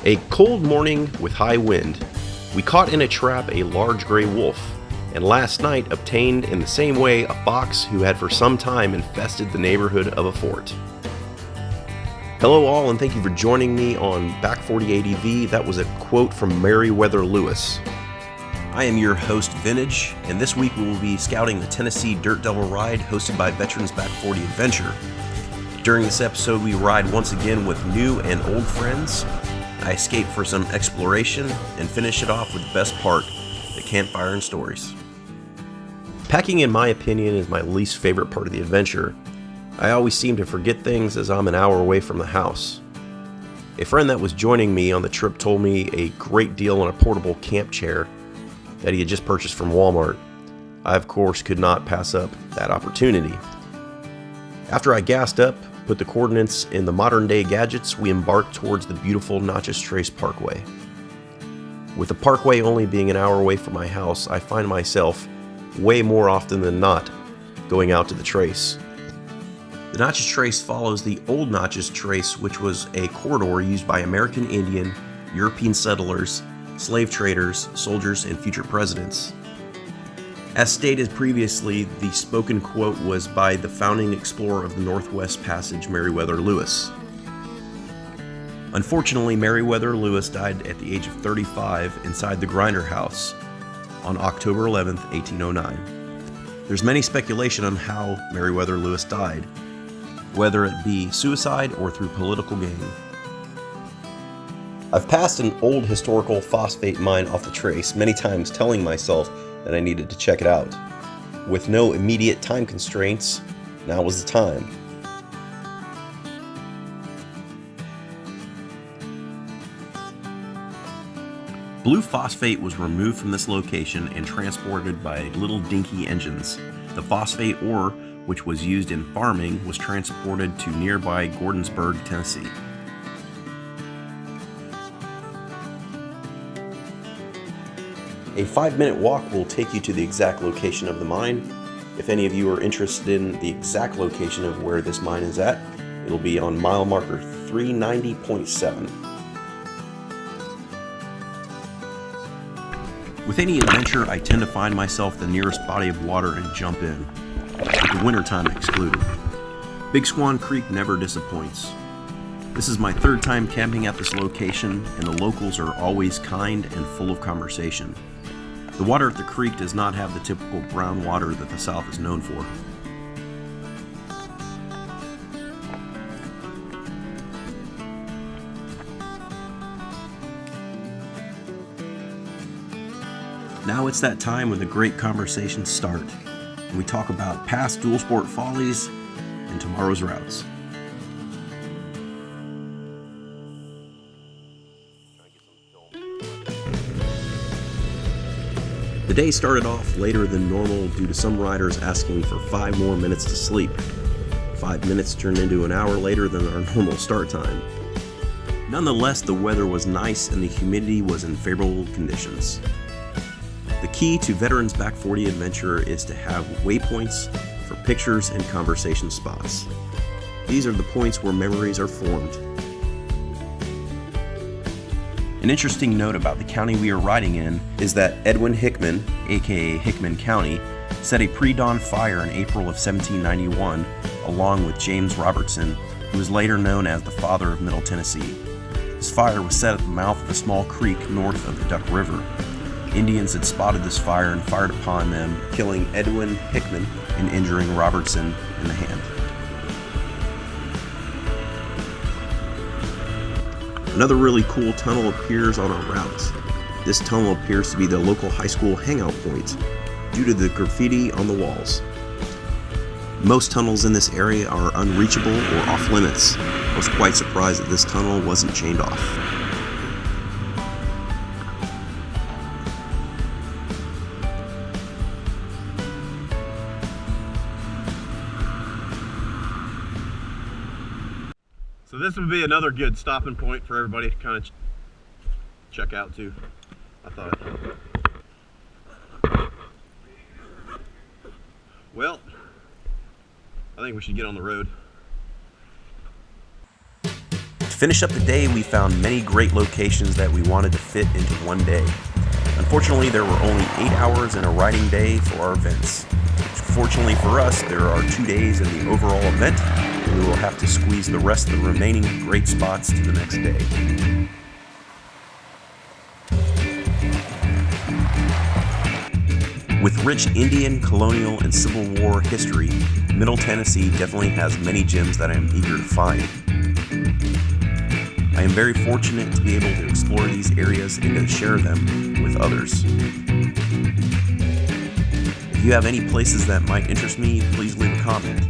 A cold morning with high wind. We caught in a trap a large gray wolf, and last night obtained in the same way a fox who had for some time infested the neighborhood of a fort. Hello all, and thank you for joining me on Back 40 ADV. That was a quote from Meriwether Lewis. I am your host, Vintage, and this week we will be scouting the Tennessee Dirt Devil Ride hosted by Veterans Back 40 Adventure. During this episode, we ride once again with new and old friends. I escape for some exploration and finish it off with the best part, the campfire and stories. Packing, in my opinion, is my least favorite part of the adventure. I always seem to forget things as I'm an hour away from the house. A friend that was joining me on the trip told me a great deal on a portable camp chair that he had just purchased from Walmart. I, of course, could not pass up that opportunity. After I gassed up, put the coordinates in the modern-day gadgets, we embarked towards the beautiful Natchez Parkway. With the parkway only being an hour away from my house, I find myself, way more often than not, going out to the trace. The Natchez Trace follows the old Natchez Trace, which was a corridor used by American Indian, European settlers, slave traders, soldiers, and future presidents. As stated previously, the spoken quote was by the founding explorer of the Northwest Passage, Meriwether Lewis. Unfortunately, Meriwether Lewis died at the age of 35 inside the Grinder House on October 11, 1809. There's many speculation on how Meriwether Lewis died, whether it be suicide or through political gain. I've passed an old historical phosphate mine off the trace many times, telling myself that I needed to check it out. With no immediate time constraints, now was the time. Blue phosphate was removed from this location and transported by little dinky engines. The phosphate ore, which was used in farming, was transported to nearby Gordonsburg, Tennessee. A 5-minute walk will take you to the exact location of the mine. If any of you are interested in the exact location of where this mine is at, it'll be on mile marker 390.7. With any adventure, I tend to find myself the nearest body of water and jump in, with the wintertime excluded. Big Swan Creek never disappoints. This is my third time camping at this location, and the locals are always kind and full of conversation. The water at the creek does not have the typical brown water that the South is known for. Now it's that time when the great conversations start, and we talk about past dual sport follies and tomorrow's routes. The day started off later than normal due to some riders asking for 5 more minutes to sleep. 5 minutes turned into an hour later than our normal start time. Nonetheless, the weather was nice and the humidity was in favorable conditions. The key to Veterans Back 40 Adventure is to have waypoints for pictures and conversation spots. These are the points where memories are formed. An interesting note about the county we are riding in is that Edwin Hickman, aka Hickman County, set a pre-dawn fire in April of 1791 along with James Robertson, who was later known as the father of Middle Tennessee. This fire was set at the mouth of a small creek north of the Duck River. Indians had spotted this fire and fired upon them, killing Edwin Hickman and injuring Robertson in the hand. Another really cool tunnel appears on our route. This tunnel appears to be the local high school hangout point due to the graffiti on the walls. Most tunnels in this area are unreachable or off limits. I was quite surprised that this tunnel wasn't chained off. So this would be another good stopping point for everybody to kind of check out too, I thought. Well, I think we should get on the road. finish up the day, we found many great locations that we wanted to fit into one day. Unfortunately, there were only 8 hours in a riding day for our events. Fortunately for us, there are 2 days in the overall event, and we will have to squeeze the rest of the remaining great spots to the next day. With rich Indian, colonial, and Civil War history, Middle Tennessee definitely has many gems that I am eager to find. I am very fortunate to be able to explore these areas and to share them with others. If you have any places that might interest me, please leave a comment.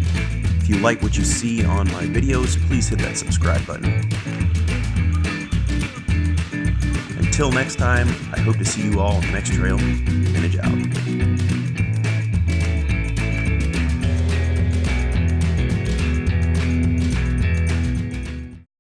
If you like what you see on my videos, please hit that subscribe button. Until next time, I hope to see you all on the next trail. Vintage out.